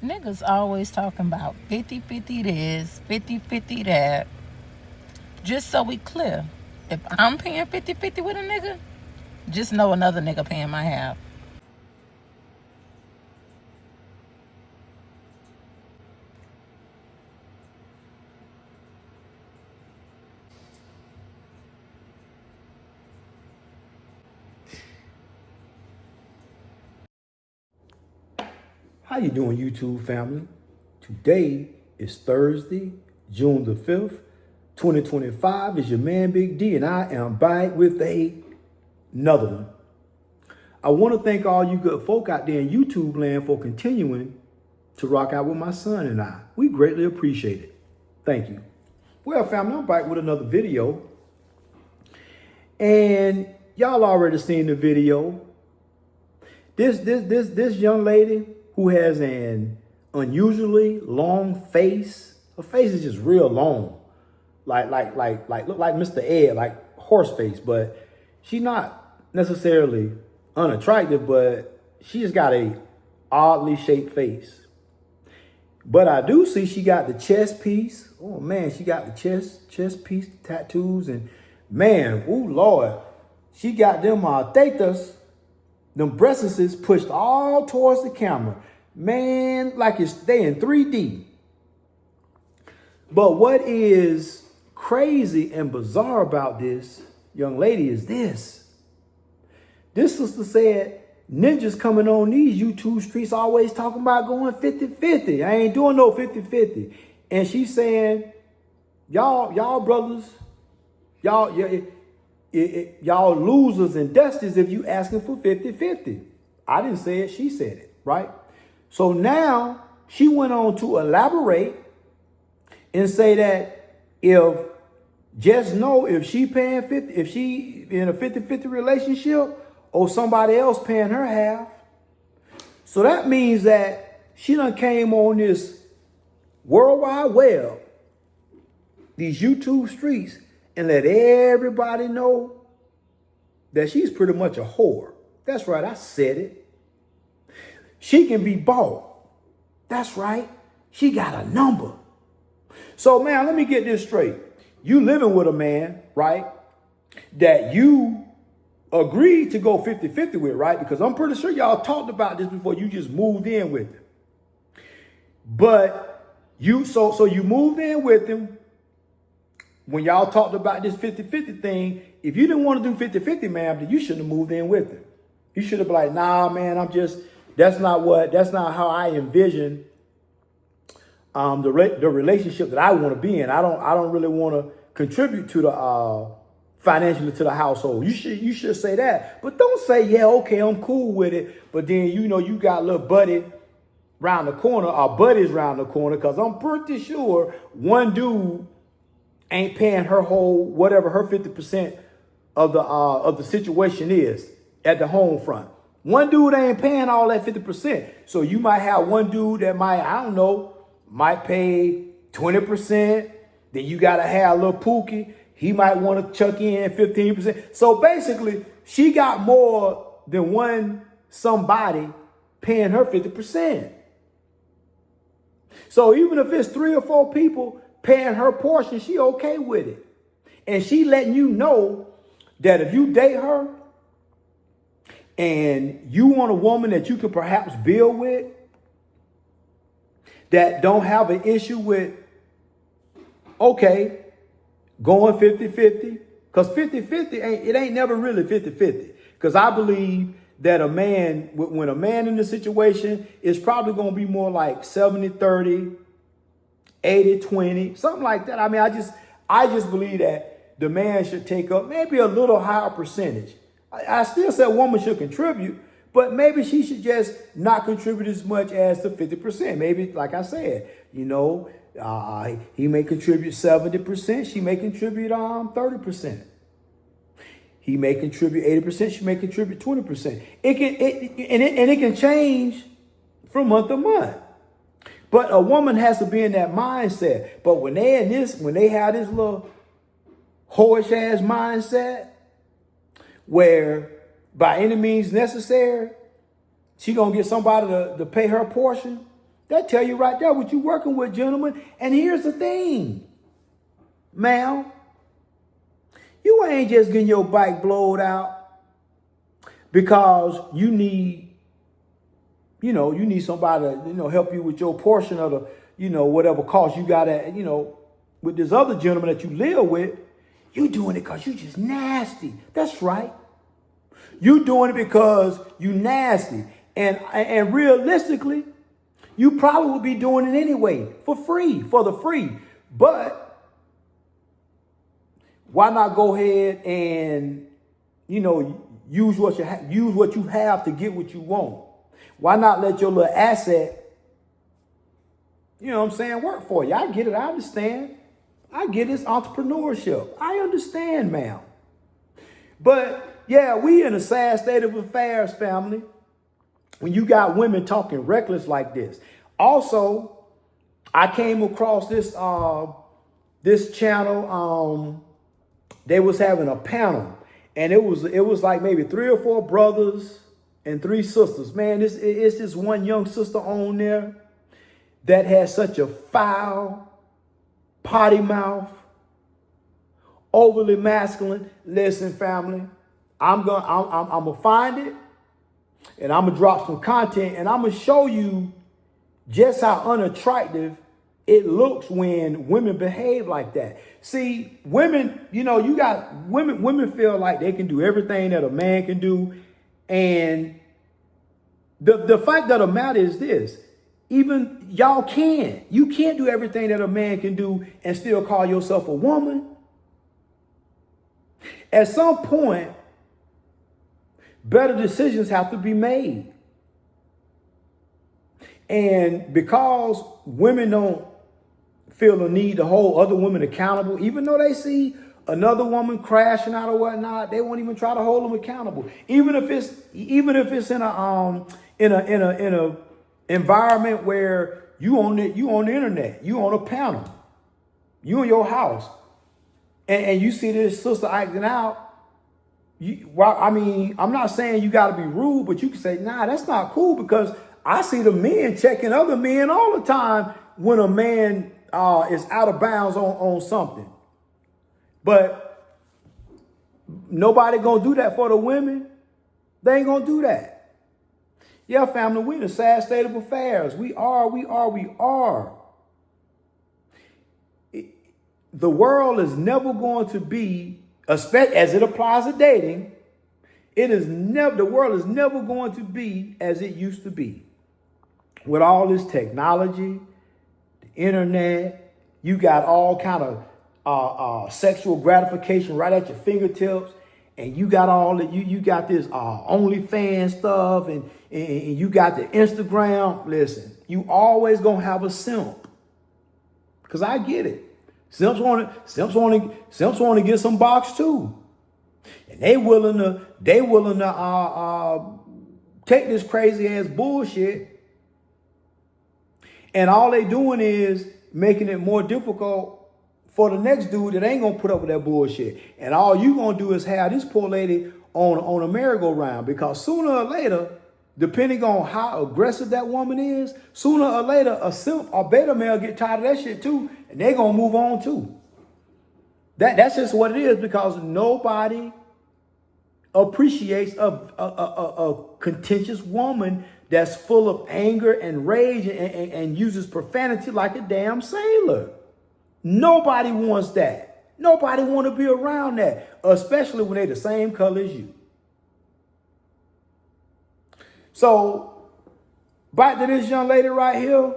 Niggas always talking about 50-50 this, 50-50 that. Just so we clear, if I'm paying 50-50 with a nigga, just know another nigga paying my half. How you doing, YouTube family? Today is Thursday, June the 5th, 2025. It's your man, Big D, and I am back with another one. I want to thank all you good folk out there in YouTube land for continuing to rock out with my son and I. We greatly appreciate it. Thank you. Well, family, I'm back with another video. And y'all already seen the video. This young lady who has an unusually long face. Her face is just real long. Like look like Mr. Ed, like horse face, but she's not necessarily unattractive, but she just got a oddly shaped face. But I do see she got the chest piece. Oh man, she got the chest piece tattoos, and man, oh Lord, she got them tetas, them breasts pushed all towards the camera. Man, like they in 3D. But what is crazy and bizarre about this young lady is this. This sister said, ninjas coming on these YouTube streets always talking about going 50-50. I ain't doing no 50-50. And she's saying, y'all brothers, y'all losers and dusters if you asking for 50-50. I didn't say it, she said it, right? So now she went on to elaborate and say that if she paying 50, if she in a 50-50 relationship or somebody else paying her half. So that means that she done came on this World Wide Web, these YouTube streets, and let everybody know that she's pretty much a whore. That's right, I said it. She can be bought. That's right, she got a number. So man, let me get this straight. You living with a man, right, that you agreed to go 50-50 with, right? Because I'm pretty sure y'all talked about this before you just moved in with him. But so you moved in with him when y'all talked about this 50-50 thing. If you didn't want to do 50-50, man, then you shouldn't have moved in with him. You should have been like, nah, man, that's not how I envision the relationship that I want to be in. I don't really want to contribute to the financially to the household. You should say that, but don't say, yeah, okay, I'm cool with it. But then you got a little buddy round the corner, or buddies round the corner, because I'm pretty sure one dude ain't paying her whole whatever her 50% of the situation is at the home front. One dude ain't paying all that 50%. So you might have one dude that might pay 20%. Then you got to have a little Pookie. He might want to chuck in 15%. So basically, she got more than one somebody paying her 50%. So even if it's 3 or 4 people paying her portion, she okay with it. And she letting you know that if you date her and you want a woman that you can perhaps build with, that don't have an issue with, okay, going 50-50, because 50-50 ain't never really 50-50. Because I believe that when a man in the situation, is probably going to be more like 70-30, 80-20, something like that. I mean, I just believe that the man should take up maybe a little higher percentage. I still say a woman should contribute, but maybe she should just not contribute as much as the 50%. Maybe, like I said, he may contribute 70%. She may contribute 30%. He may contribute 80%. She may contribute 20%. It can change from month to month. But a woman has to be in that mindset. But when they have this little whorish ass mindset, where by any means necessary, she gonna get somebody to pay her portion, That tell you right there what you working with, gentlemen. And here's the thing, ma'am. You ain't just getting your bike blowed out because you need somebody to, help you with your portion of the, whatever cost you got at, with this other gentleman that you live with. You doing it because you just nasty. That's right. You doing it because you nasty. And realistically, you probably would be doing it anyway for the free. But why not go ahead and, use what you have to get what you want? Why not let your little asset, work for you? I get it. I understand. I get it's entrepreneurship. I understand, ma'am. But yeah, we in a sad state of affairs, family, when you got women talking reckless like this. Also, I came across this channel. They was having a panel, and it was like maybe 3 or 4 brothers and 3 sisters. Man, it's this one young sister on there that has such a foul, potty mouth, overly masculine. Listen, family, I'm gonna find it, and I'm gonna drop some content, and I'm gonna show you just how unattractive it looks when women behave like that. See, women, you got women feel like they can do everything that a man can do. And the fact of the matter is this: even you can't do everything that a man can do and still call yourself a woman. At some point, better decisions have to be made. And because women don't feel the need to hold other women accountable, even though they see another woman crashing out or whatnot, they won't even try to hold them accountable. Even if it's in a environment where you on the internet, you on a panel, you in your house, and you see this sister acting out. I'm not saying you got to be rude, but you can say, nah, that's not cool, because I see the men checking other men all the time when a man is out of bounds on something. But nobody gonna do that for the women. They ain't gonna do that. Yeah, family, we in a sad state of affairs. We are. The world is never going to be, especially as it applies to dating, the world is never going to be as it used to be. With all this technology, the internet, you got all kind of sexual gratification right at your fingertips, and you got all that. You got this OnlyFans stuff, and you got the Instagram. Listen, you always gonna have a simp, cause I get it. Simps want to get some box too, and they willing to take this crazy ass bullshit. And all they doing is making it more difficult for the next dude that ain't gonna put up with that bullshit. And all you gonna do is have this poor lady on a merry-go-round, because sooner or later, depending on how aggressive that woman is, sooner or later a simp or beta male get tired of that shit too, and they gonna move on too. That's just what it is, because nobody appreciates a contentious woman that's full of anger and rage and uses profanity like a damn sailor. Nobody wants that. Nobody want to be around that, especially when they're the same color as you. So, back to this young lady right here.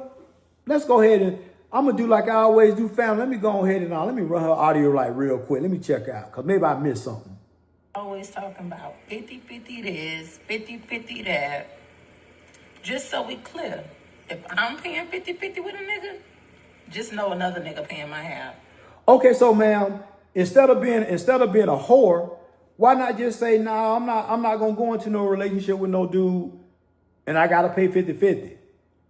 Let's go ahead and I'm going to do like I always do, family. Let me go ahead and let me run her audio like real quick. Let me check out, because maybe I missed something. Always talking about 50-50 this, 50-50 that. Just so we clear, if I'm paying 50-50 with a nigga, just know another nigga paying my half. Okay, so ma'am, instead of being a whore, why not just say, nah, I'm not gonna go into no relationship with no dude and I gotta pay 50-50.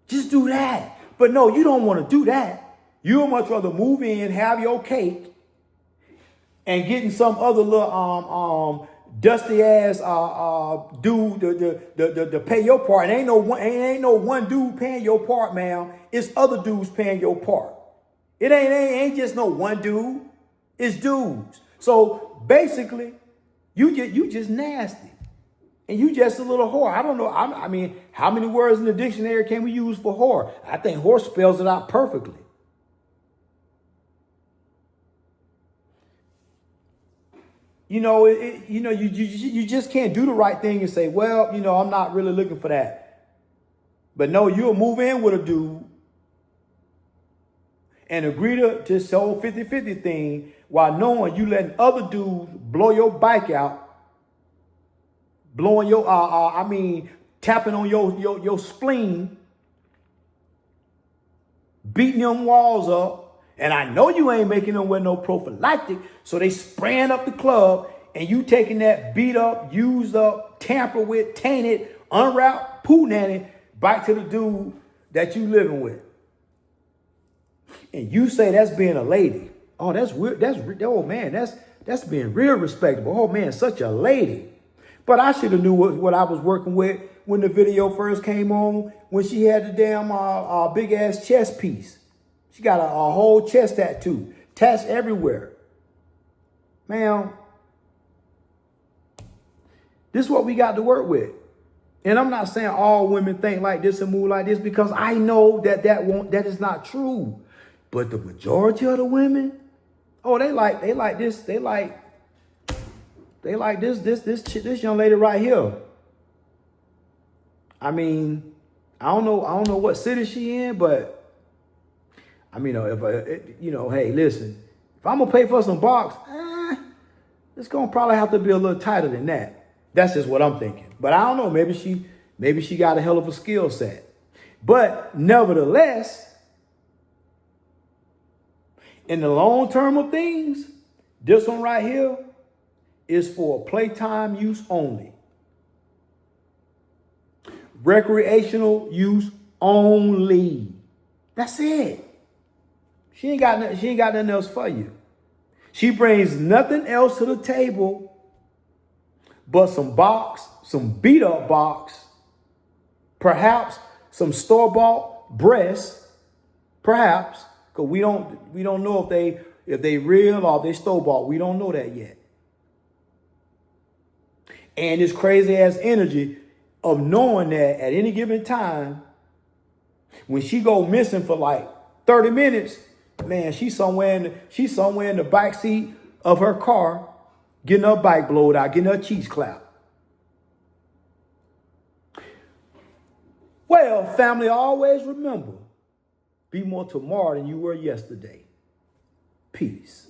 Just do that. But no, you don't want to do that. You'd much rather move in, have your cake, and getting some other little dusty ass dude to pay your part. And ain't no one dude paying your part, man. It's other dudes paying your part. It ain't just no one dude. It's dudes. So basically, you just nasty. And you just a little whore. I don't know. I mean, how many words in the dictionary can we use for whore? I think whore spells it out perfectly. You know, you just can't do the right thing and say, well, I'm not really looking for that. But no, you'll move in with a dude and agree to this whole 50-50 thing while knowing you letting other dudes blow your bike out, blowing your, tapping on your spleen, beating them walls up. And I know you ain't making them wear no prophylactic, so they spraying up the club, and you taking that beat up, used up, tampered with, tainted, unwrapped poo nanny back to the dude that you living with. And you say that's being a lady. Oh, that's weird. Oh man, that's being real respectable. Oh man, such a lady. But I should have knew what I was working with when the video first came on, when she had the damn big ass chest piece. She got a whole chest tattoo. Tats everywhere. Man, this is what we got to work with. And I'm not saying all women think like this and move like this, because I know that is not true. But the majority of the women, oh, they like this. They like this young lady right here. I mean, I don't know what city she in, but I mean, hey, listen, if I'm gonna pay for some box, it's gonna probably have to be a little tighter than that. That's just what I'm thinking. But I don't know. Maybe she got a hell of a skill set. But nevertheless, in the long term of things, this one right here is for playtime use only. Recreational use only. That's it. She ain't got nothing else for you. She brings nothing else to the table but some beat up box, perhaps some store-bought breasts, perhaps, because we don't know if they real or if they store-bought. We don't know that yet. And this crazy ass energy of knowing that at any given time, when she go missing for like 30 minutes, man, she's somewhere in the back seat of her car, getting her bike blowed out, getting her cheeks clapped. Well, family, always remember, be more tomorrow than you were yesterday. Peace.